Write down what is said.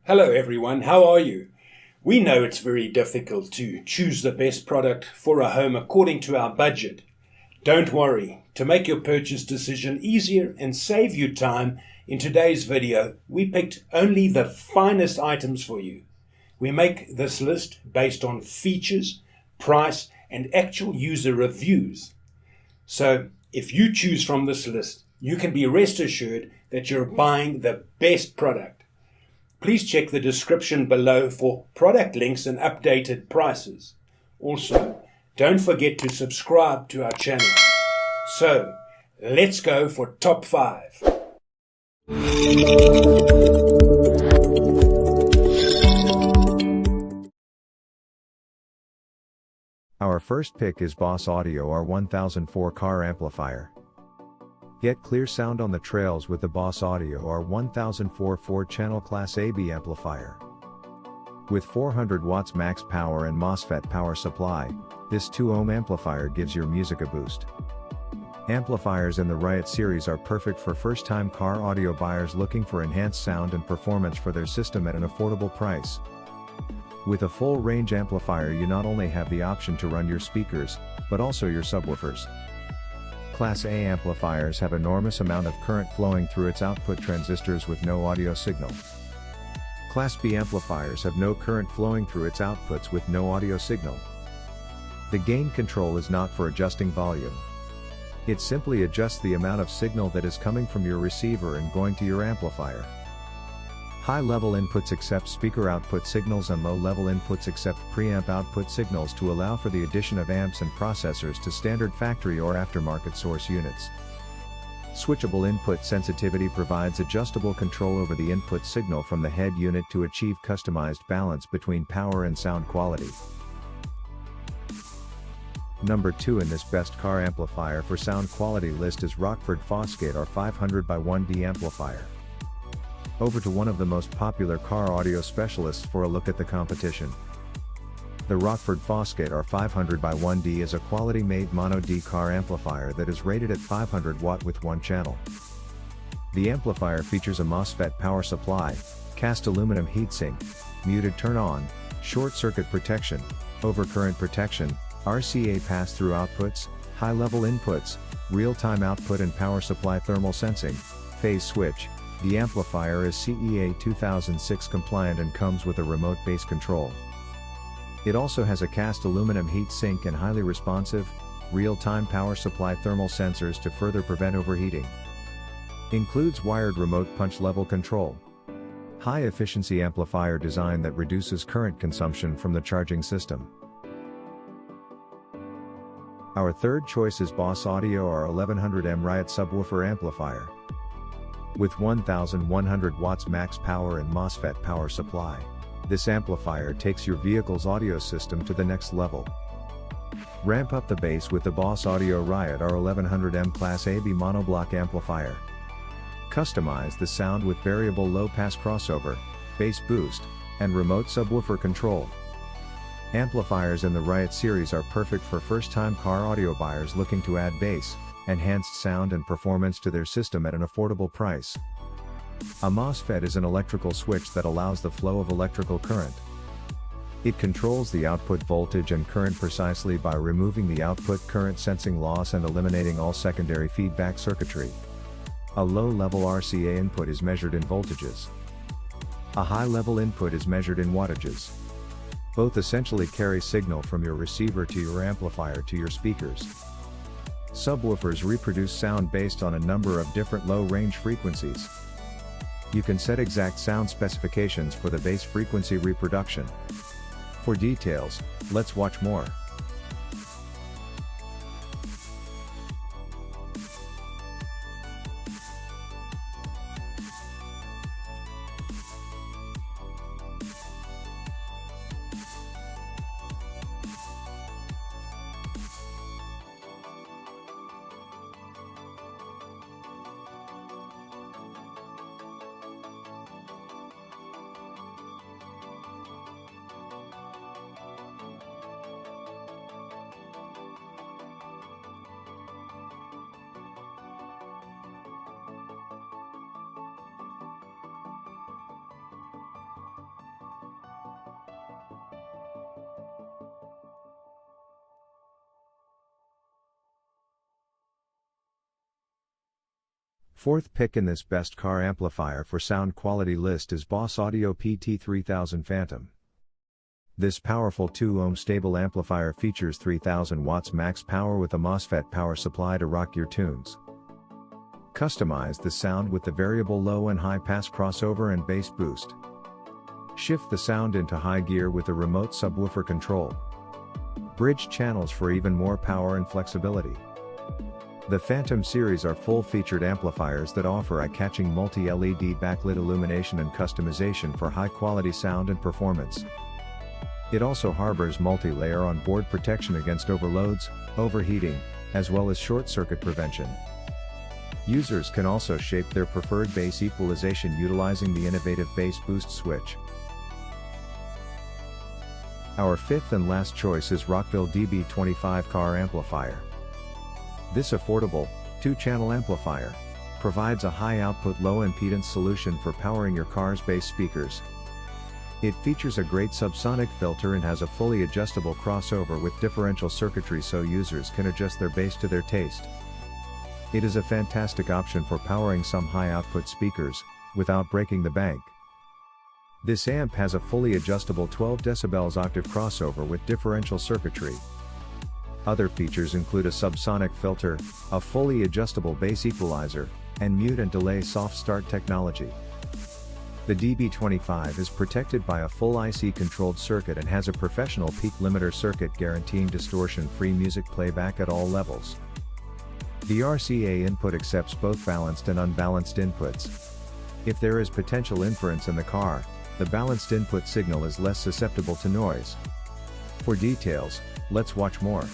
Hello everyone, how are you? We know it's very difficult to choose the best product for a home according to our budget. Don't worry, to make your purchase decision easier and save you time, in today's video we picked only the finest items for you. We make this list based on features, price and actual user reviews. So if you choose from this list, you can be rest assured that you're buying the best product. Please check the description below for product links and updated prices. Also, don't forget to subscribe to our channel. So, let's go for top 5. Our first pick is Boss Audio R1004 car amplifier. Get clear sound on the trails with the Boss Audio R1004 4-channel Class AB amplifier. With 400 watts max power and MOSFET power supply, this 2-ohm amplifier gives your music a boost. Amplifiers in the Riot series are perfect for first-time car audio buyers looking for enhanced sound and performance for their system at an affordable price. With a full-range amplifier, you not only have the option to run your speakers, but also your subwoofers. Class A amplifiers have enormous amount of current flowing through its output transistors with no audio signal. Class B amplifiers have no current flowing through its outputs with no audio signal. The gain control is not for adjusting volume. It simply adjusts the amount of signal that is coming from your receiver and going to your amplifier. High-level inputs accept speaker output signals and low-level inputs accept preamp output signals to allow for the addition of amps and processors to standard factory or aftermarket source units. Switchable input sensitivity provides adjustable control over the input signal from the head unit to achieve customized balance between power and sound quality. Number 2 in this best car amplifier for sound quality list is Rockford Fosgate R500x1D amplifier. Over to one of the most popular car audio specialists for a look at the competition. The Rockford Fosgate R500x1D is a quality-made mono-D car amplifier that is rated at 500 watt with 1 channel. The amplifier features a MOSFET power supply, cast aluminum heatsink, muted turn-on, short-circuit protection, overcurrent protection, RCA pass-through outputs, high-level inputs, real-time output and power supply thermal sensing, phase switch. The amplifier is CEA 2006 compliant and comes with a remote base control. It also has a cast aluminum heat sink and highly responsive, real-time power supply thermal sensors to further prevent overheating. Includes wired remote punch level control. High efficiency amplifier design that reduces current consumption from the charging system. Our third choice is Boss Audio R1100M Riot subwoofer amplifier. With 1100 watts max power and MOSFET power supply, this amplifier takes your vehicle's audio system to the next level. Ramp up the bass with the Boss Audio Riot R1100M Class AB monoblock amplifier. Customize the sound with variable low-pass crossover, bass boost, and remote subwoofer control. Amplifiers in the Riot series are perfect for first-time car audio buyers looking to add bass, enhanced sound and performance to their system at an affordable price. A MOSFET is an electrical switch that allows the flow of electrical current. It controls the output voltage and current precisely by removing the output current sensing loss and eliminating all secondary feedback circuitry. A low-level RCA input is measured in voltages. A high-level input is measured in wattages. Both essentially carry signal from your receiver to your amplifier to your speakers. Subwoofers reproduce sound based on a number of different low-range frequencies. You can set exact sound specifications for the bass frequency reproduction. For details, let's watch more. Fourth pick in this best car amplifier for sound quality list is Boss Audio PT3000 Phantom. This powerful 2-ohm stable amplifier features 3000 watts max power with a MOSFET power supply to rock your tunes. Customize the sound with the variable low and high pass crossover and bass boost. Shift the sound into high gear with the remote subwoofer control. Bridge channels for even more power and flexibility. The Phantom series are full-featured amplifiers that offer eye-catching multi-LED backlit illumination and customization for high-quality sound and performance. It also harbors multi-layer on-board protection against overloads, overheating, as well as short-circuit prevention. Users can also shape their preferred bass equalization utilizing the innovative bass boost switch. Our fifth and last choice is Rockville DB25 car amplifier. This affordable, 2-channel amplifier provides a high-output low-impedance solution for powering your car's bass speakers. It features a great subsonic filter and has a fully adjustable crossover with differential circuitry so users can adjust their bass to their taste. It is a fantastic option for powering some high-output speakers, without breaking the bank. This amp has a fully adjustable 12 dB octave crossover with differential circuitry. Other features include a subsonic filter, a fully adjustable bass equalizer, and mute and delay soft start technology. The DB25 is protected by a full IC-controlled circuit and has a professional peak limiter circuit guaranteeing distortion-free music playback at all levels. The RCA input accepts both balanced and unbalanced inputs. If there is potential inference in the car, the balanced input signal is less susceptible to noise. For details, let's watch more.